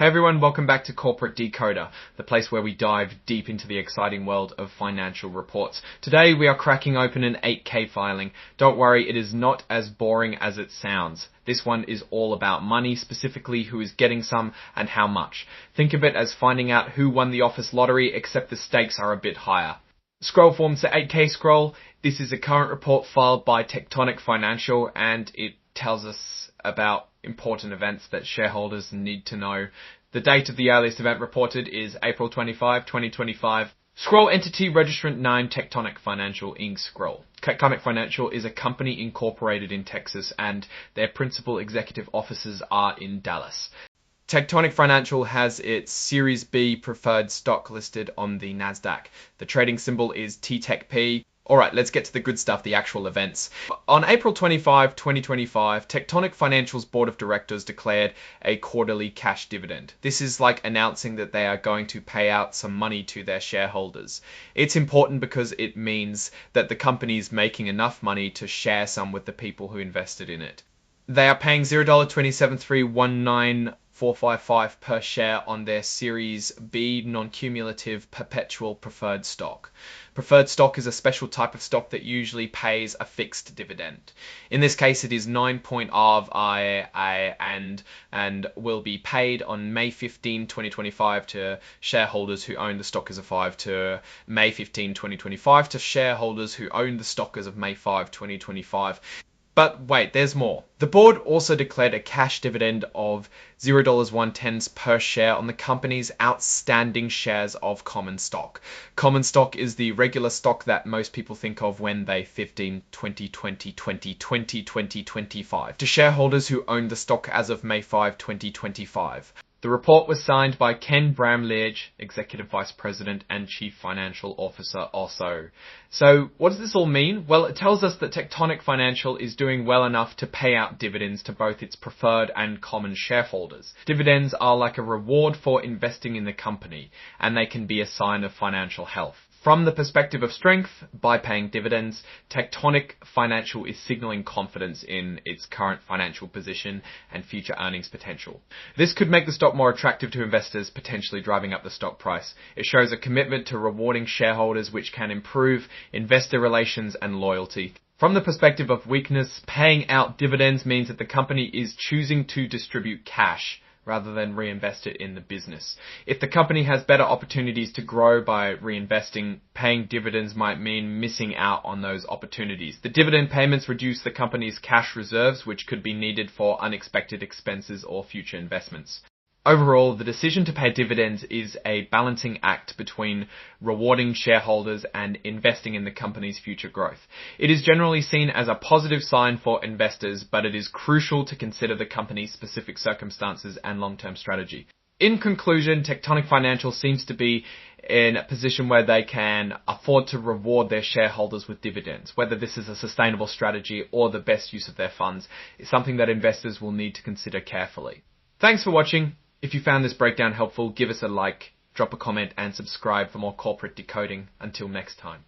Hey everyone, welcome back to Corporate Decoder, the place where we dive deep into the exciting world of financial reports. Today we are cracking open an 8K filing. Don't worry, it is not as boring as it sounds. This one is all about money, specifically who is getting some and how much. Think of it as finding out who won the office lottery, except the stakes are a bit higher. Scroll forms the 8K scroll. This is a current report filed by Tectonic Financial, and it tells us about important events that shareholders need to know. The date of the earliest event reported is April 25, 2025. Scroll entity registrant 9 Tectonic Financial Inc. Scroll. Tectonic Financial is a company incorporated in Texas, and their principal executive offices are in Dallas. Tectonic Financial has its Series B preferred stock listed on the NASDAQ. The trading symbol is TTECP. Alright, let's get to the good stuff, the actual events. On April 25, 2025, Tectonic Financial's board of directors declared a quarterly cash dividend. This is like announcing that they are going to pay out some money to their shareholders. It's important because it means that the company is making enough money to share some with the people who invested in it. They are paying $0.27319,455 per share on their Series B non-cumulative perpetual preferred stock. Preferred stock is a special type of stock that usually pays a fixed dividend. In this case, it is 9.5 and will be paid on May 15, 2025 to shareholders who own the stock as of 5 to May 15, 2025 to shareholders who own the stock as of May 5, 2025. But wait, there's more. The board also declared a cash dividend of $0.1 per share on the company's outstanding shares of common stock. Common stock is the regular stock that most people think of when they 15, 20, 20, 20, 20, 20, 25 to shareholders who own the stock as of May 5, 2025. The report was signed by Ken Bramlage, Executive Vice President and Chief Financial Officer also. So what does this all mean? Well, it tells us that Tectonic Financial is doing well enough to pay out dividends to both its preferred and common shareholders. Dividends are like a reward for investing in the company, and they can be a sign of financial health. From the perspective of strength, by paying dividends, Tectonic Financial is signaling confidence in its current financial position and future earnings potential. This could make the stock more attractive to investors, potentially driving up the stock price. It shows a commitment to rewarding shareholders, which can improve investor relations and loyalty. From the perspective of weakness, paying out dividends means that the company is choosing to distribute cash rather than reinvest it in the business. If the company has better opportunities to grow by reinvesting, paying dividends might mean missing out on those opportunities. The dividend payments reduce the company's cash reserves, which could be needed for unexpected expenses or future investments. Overall, the decision to pay dividends is a balancing act between rewarding shareholders and investing in the company's future growth. It is generally seen as a positive sign for investors, but it is crucial to consider the company's specific circumstances and long-term strategy. In conclusion, Tectonic Financial seems to be in a position where they can afford to reward their shareholders with dividends. Whether this is a sustainable strategy or the best use of their funds is something that investors will need to consider carefully. Thanks for watching. If you found this breakdown helpful, give us a like, drop a comment and subscribe for more corporate decoding. Until next time.